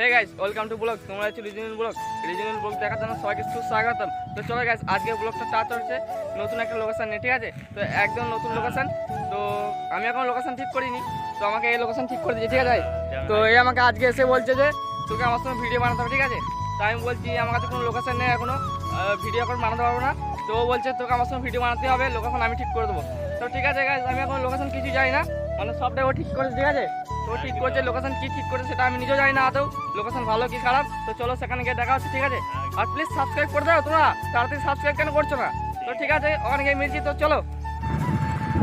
Hey guys, welcome to blog. তোমরা হচ্ছে regional blog দেখার জন্য সবাইকে সুস্বাগতম। তো চলো গাইস, আজকে ব্লগটা স্টার্ট হচ্ছে নতুন একটা লোকেশন নিয়ে, ঠিক আছে? তো একদম নতুন লোকেশন। তো আমি এখন লোকেশন ঠিক করিনি, তো আমাকে এই লোকেশন ঠিক করে দিয়েছে, ঠিক আছে? তো এই আমাকে আজকে এসে বলছে যে তোকে আমার সঙ্গে ভিডিও বানাতে হবে, ঠিক আছে? তাই আমি বলছি আমার কাছে কোনো লোকেশন নেই, এখনো ভিডিও এখন বানাতে পারবো না। তো ও বলছে তোকে আমার সঙ্গে ভিডিও বানাতে হবে, লোকেশন আমি ঠিক করে দেবো। তো ঠিক আছে গাইস, আমি এখন লোকেশন কিছু জানি না, মানে সবটাই ও ঠিক করেছে, ঠিক আছে? তো ঠিক করছে, লোকেশন কি ঠিক করেছে সেটা আমি নিজেও জানি না আদৌ লোকেশন ভালো কি খারাপ। তো চলো সেখানে গিয়ে দেখা হচ্ছে, ঠিক আছে? আর প্লিজ সাবস্ক্রাইব করে দাও, তোমরা তাড়াতাড়ি সাবস্ক্রাইব কেন করছো না? তো ঠিক আছে, ওখানে গিয়ে মিলছি। তো চলো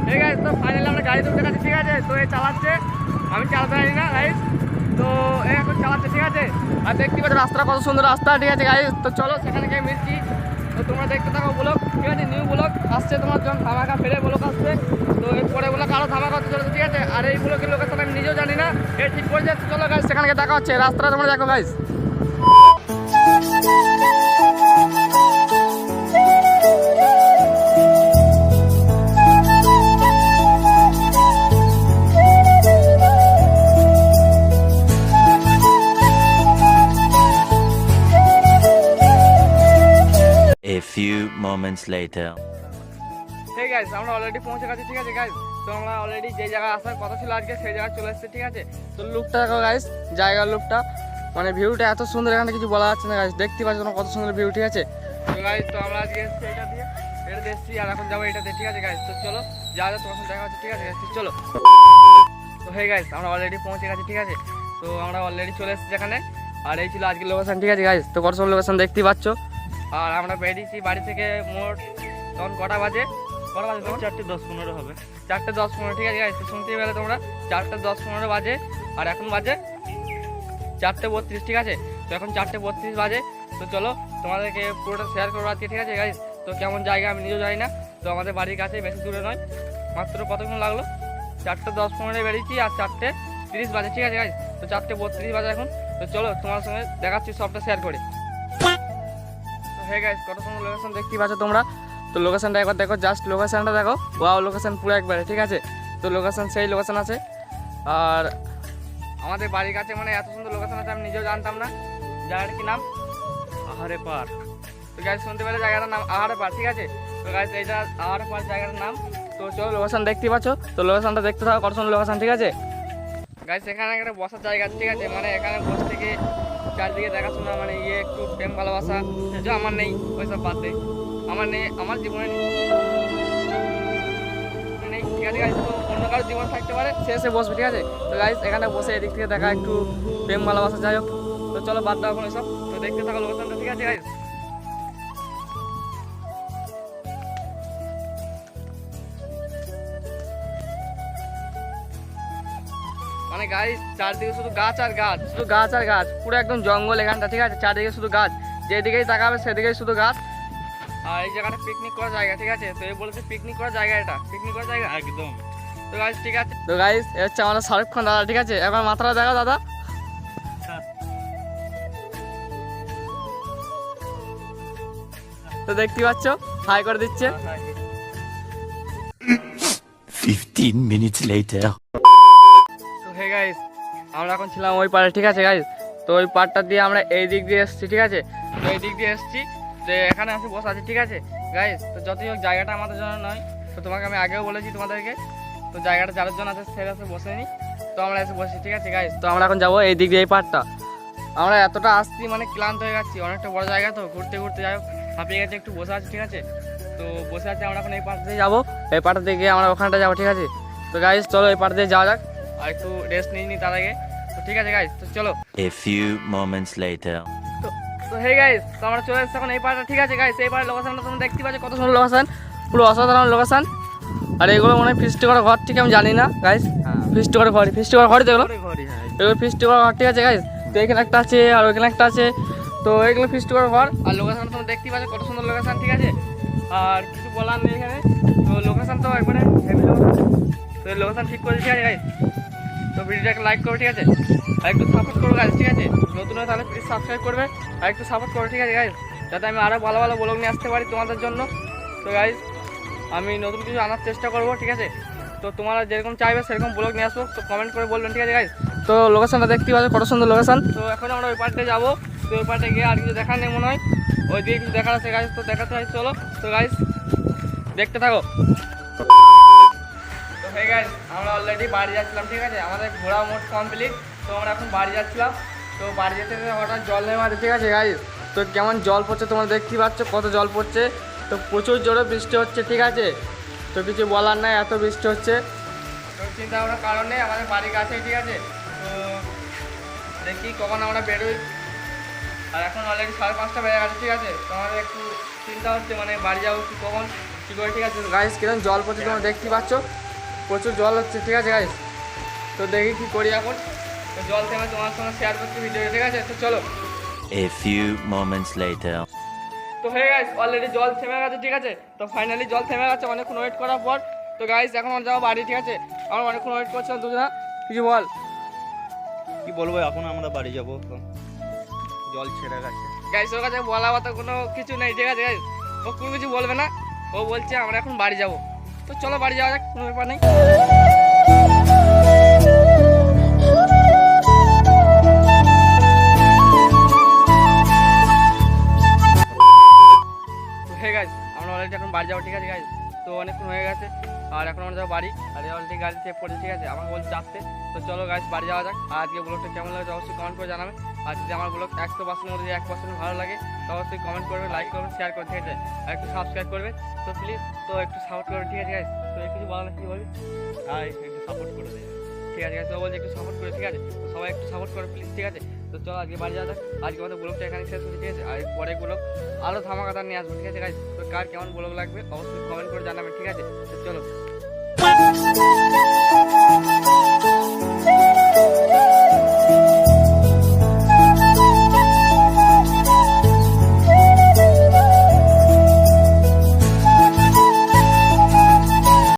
ঠিক আছে, তো ফাইনালি আমরা গাড়ি তুলতে গেছি, ঠিক আছে? তো এ চালাচ্ছে, আমি চালাতে জানি না গাইস। তো এ এখন চালাচ্ছে, ঠিক আছে? আর দেখতে পাচ্ছ রাস্তাটা কত সুন্দর রাস্তা, ঠিক আছে গাইস? তো চলো সেখানে গিয়ে মিলছি। তো তোমরা দেখতে থাকো ব্লগ, ঠিক আছে? নিউ ব্লগ আসছে তোমার জন্য, ধামাকা ফেরে ব্লগ আসছে। তো এরপরে ব্লগ আরও ধামাকা হতে চলেছে, ঠিক আছে? আর এই ব্লগের লোকেশন আমি নিজেও জানি না, এ ঠিক করে যাচ্ছে। চলো গাইস সেখানে গিয়ে দেখা হচ্ছে, রাস্তাটা তোমরা দেখো guys. A few moments later. ঠিক গাইস, আমরা অলরেডি পৌঁছে গেছি, ঠিক আছে গাইস? তো আমরা অলরেডি যে জায়গায় আসার কথা ছিল আজকে সেই জায়গায় চলে এসেছি, ঠিক আছে? তো লুকটা দেখো গাইস, জায়গার লুকটা, মানে ভিউটা এত সুন্দর, এখানে কিছু বলা যাচ্ছে না গাইস। দেখতে পাচ্ছ তোমরা কত সুন্দর ভিউ, ঠিক আছে? তো গাইস, তো আমরা আজকে এসেছি এটা দিয়ে, এটা দেখছি, আর এখন যাবো এটা দিয়ে, ঠিক আছে গাইস? তো চলো যা যা তোমার সাথে দেখা হচ্ছে, ঠিক আছে guys? তো চলো। তো হে গাইস, আমরা অলরেডি পৌঁছে গেছি, ঠিক আছে? তো আমরা অলরেডি চলে এসেছি এখানে, আর এই ছিল আজকের লোকেশন, ঠিক আছে গাইস? তো কত সুন্দর লোকেশন দেখতেই পাচ্ছ। আর আমরা বেরিয়েছি বাড়ি থেকে মোট তখন কটা বাজে? 4:10-15 হবে। 4:10-15, ঠিক আছে গাইস? তো শুনতেই পেলে তোমরা, 4:10-15 বাজে, আর এখন বাজে 4:32, ঠিক আছে? তো এখন 4:32 বাজে। তো চলো তোমাদেরকে পুরোটা শেয়ার করবো আজকে, ঠিক আছে গাইস? তো কেমন জায়গা আমি নিজেও জানি না। তো আমাদের বাড়ির কাছে, বেশি দূরে নয়, মাত্র কতক্ষণ লাগলো, 4:10-15 বেরিয়েছি, আর 4:30 বাজে, ঠিক আছে গাইস? তো 4:32 বাজে এখন। তো চলো তোমার সঙ্গে দেখাচ্ছি সবটা শেয়ার করে। তো হে গাইস, কত সুন্দর লোকেশন দেখতেই পাচ্ছ তোমরা। তো লোকেশনটা একবার দেখো, জাস্ট লোকেশনটা দেখো, ওয়াও লোকেশন পুরো একবারে, ঠিক আছে? তো লোকেশন সেই লোকেশন আছে, আর আমাদের বাড়ির কাছে মানে এত সুন্দর লোকেশন আছে আমি নিজেও জানতাম না। জায়গাটার কি নাম? আহারে পার। তো গাইস শুনতে পেলে জায়গাটার নাম আহারে পার, ঠিক আছে? তো গাইস এইটা আহারে পার জায়গাটার নাম। তো চলো লোকেশন দেখতেই পাচ্ছ, তো লোকেশনটা দেখতে থাকো, কত সুন্দর লোকেশন, ঠিক আছে গাইস? এখানে একটা বসার জায়গা আছে, ঠিক আছে? মানে এখানে বসে থেকে চারদিকে দেখাশোনা, মানে একটু প্রেম ভালোবাসা, যে আমার নেই ওইসব বাদ দে, আমার নেই, আমার জীবনে নেই, ঠিক আছে গাইস? তো অন্য কারোর জীবন থাকতে পারে, সে এসে বসবে, ঠিক আছে? তো গাইস এখানে বসে এদিক থেকে দেখা একটু প্রেম ভালোবাসা, যাই হোক। তো চলো বাদ দাও এখন এসব, তো দেখতে থাকো লোকেশনটা, ঠিক আছে গাইস? মানে গাইস চারদিকে শুধু গাছ আর গাছ, শুধু গাছ আর গাছ, পুরো একদম জঙ্গল এখানটা, ঠিক আছে? চারদিকে শুধু গাছ, যেদিকেই তাকাবে সেদিকেই শুধু গাছ। আর এই জায়গাটা পিকনিক করার জায়গা, ঠিক আছে? তো এই বলেছে পিকনিক করার জায়গা, এটা পিকনিক করার জায়গা একদম। তো গাইস ঠিক আছে। তো গাইস এ হচ্ছে আমাদের শাহরুখ খান দাদা, ঠিক আছে? এবার মাথাটা দেখা দাদা, তো দেখতে পাচ্ছ হাই করে দিচ্ছে। 15 minutes later. তো হে গাইস, আমরা এখন ছিলাম ওই পাড়ে, ঠিক আছে গাইস? তো ওই পাড়টা দিয়ে আমরা এই দিক দিয়ে এসেছি, ঠিক আছে? তো এই দিক দিয়ে এসেছি, যে এখানে এসে বসে আছি, ঠিক আছে গাইস? তো যতই হোক জায়গাটা আমাদের জন্য নয়, তো তোমাকে আমি আগেও বলেছি তোমাদেরকে, তো জায়গাটা যার জন্য আছে সে এসে বসে নি, তো আমরা এসে বসেছি, ঠিক আছে গাইস? তো আমরা এখন যাবো এই দিক দিয়ে, এই পাড়টা। আমরা এতটা আসছি মানে ক্লান্ত হয়ে যাচ্ছি, অনেকটা বড় জায়গা, তো ঘুরতে ঘুরতে যাই হোক হাঁপিয়ে গেছে, একটু বসে আছি, ঠিক আছে? তো বসে আছি, আমরা এখন এই পাড় দিয়ে যাবো, এই পাড়টা দিয়ে গিয়ে আমরা ওখানটা যাবো, ঠিক আছে? তো গাইস চলো এই পাড় দিয়ে যাওয়া যাক, আর একটু রেস্ট নিয়ে নিই তার আগে। তো ঠিক আছে গাইস, তো চলো। A few moments later. তো হে গাইস, তো আমরা চলে এসেছি এখন এই পাড়টা, ঠিক আছে গাইস? এই পাড়ের লোকেশনটা তোমরা দেখতে পাচ্ছ, কত সুন্দর লোকেশন, পুরো অসাধারণ লোকেশন। আর এগুলো মনে হয় ফিস্টি করার ঘর, ঠিক আমি জানি না গাইস, ফিস্টি করার ঘর, ফিস্টি করার ঘরই তো এগুলো, এগুলো ফিস্টি করার ঘর, ঠিক আছে গাইস? তো এখানে একটা আছে আর ওইখানে একটা আছে, তো এগুলো ফিস্টি করার ঘর। আর লোকেশনটা তোমরা দেখতেই পাচ্ছ, কত সুন্দর লোকেশন, ঠিক আছে? আর কিছু বলার নেই এখানে, তো লোকেশন তো একবারে হেভি লোকেশন। তো এই লোকেশন ঠিক করেছি, ঠিক আছে গাইস? তো ভিডিওটাকে লাইক করো, ঠিক আছে? আর একটু সাপোর্ট করো গাইস, ঠিক আছে? নতুন হয় তাহলে প্লিজ সাবস্ক্রাইব করবে, আর একটু সাপোর্ট করো, ঠিক আছে গাইস? যাতে আমি আরও ভালো ভালো ব্লগ নিয়ে আসতে পারি তোমাদের জন্য। তো গাইস আমি নতুন কিছু আনার চেষ্টা করবো, ঠিক আছে? তো তোমরা যেরকম চাইবে সেরকম ব্লগ নিয়ে আসবো, তো কমেন্ট করে বলবেন, ঠিক আছে গাইস? তো তো লোকেশনটা দেখতে পাচ্ছ কত সুন্দর লোকেশন। তো এখন আমরা ওই পার্টে যাবো। তো ওই পার্টে গিয়ে আর কিছু দেখার নেই মনে হয়, ওই দিকে কিছু দেখার আছে গাইস, তো দেখাতে হয় চলো। তো গাইস দেখতে থাকো। তো হয়ে গাইস আমরা অলরেডি বাড়ি যাচ্ছিলাম, ঠিক আছে, আমাদের ঘোরা মোট কমপ্লিট। তো আমরা এখন বাড়ি যাচ্ছিলাম। তো বাড়ি যেতে যেতে হঠাৎ জল নেমে আছে, ঠিক আছে গাইস। তো কেমন জল পড়ছে তোমরা দেখতেই পাচ্ছ, কত জল পড়ছে। তো প্রচুর জোরে বৃষ্টি হচ্ছে, ঠিক আছে। তো কিছু বলার নাই, এত বৃষ্টি হচ্ছে। তো চিন্তা ভাবনার কারণে আমাদের বাড়ির কাছে, ঠিক আছে। তো দেখি কখন আমরা বেরোই। আর এখন অলরেডি 5:30 বেজে গেছে, ঠিক আছে। তো আমাদের একটু চিন্তা হচ্ছে মানে বাড়ি যাবো কি কখন কী করে, ঠিক আছে। গাইস কিরকম জল পড়ছে তোমরা দেখতেই পাচ্ছ, প্রচুর জল হচ্ছে, ঠিক আছে গাইস। তো দেখি কী করি এখন। তো জল থেমে তোমার সঙ্গে শেয়ার করছি ভিডিও, ঠিক আছে। তো চলো। A few moments later. তো হয়ে গেছে অলরেডি জল থেমে গেছে, ঠিক আছে। তো ফাইনালি জল থেমে গেছে অনেকক্ষণ ওয়েট করার পর। তো গাইস এখন আমরা যাবো বাড়ি, ঠিক আছে। আমরা অনেকক্ষণ ওয়েট করছিলাম, দুজনা কিছু বল। কি বলবো, এখন আমরা বাড়ি যাবো, জল ছেড়ে গেছে। গাইস ওর কাছে বলা কথা কোনো কিছু নেই, ঠিক আছে গাইস। ও কোনো কিছু বলবে না, ও বলছে আমরা এখন বাড়ি যাবো। তো চলো বাড়ি যাওয়া যাক, কোনো ব্যাপার নেই। হয়ে গেছে আমরা অলরেডি এখন বাড়ি যাবো, ঠিক আছে গাইস। তো অনেকক্ষণ হয়ে গেছে আর এখন আমরা যাবো বাড়ি। আর অলরেডি গাড়ি চেক পড়েছে, ঠিক আছে, আমাকে বলছে চাপতে। তো চলো গাইস বাড়ি যাওয়া যাক। আর আজকে ব্লগটা কেমন লাগে অবশ্যই কমেন্ট করে জানাবে। আর যদি আমার ব্লগ 100% মধ্যে 1% ভালো লাগে তো অবশ্যই কমেন্ট করবে, লাইক করবে, শেয়ার করবে, ঠিক আছে। আর একটু সাবস্ক্রাইব করবে। তো প্লিজ তো একটু সাপোর্ট করবে, ঠিক আছে গাইস। তো কিছু বলো না, কি বলবি? আর একটু সাপোর্ট করে দেবে। ঠিক আছে গাইস, ও বলছে একটু সাপোর্ট করে, ঠিক আছে। তো সবাই একটু সাপোর্ট করে প্লিজ, ঠিক আছে। তো চলো আজকে বাড়ি যাওয়া যাক। আজকে আমাদের ব্লগটা এখানে শেষ হচ্ছে, ঠিক আছে। আর পরে ব্লগ আরও ধামাকাদার নিয়ে আসবো, ঠিক আছে গাইস। তো কার কেমন ব্লগ লাগবে অবশ্যই কমেন্ট করে জানাবেন, ঠিক আছে। তো চলো।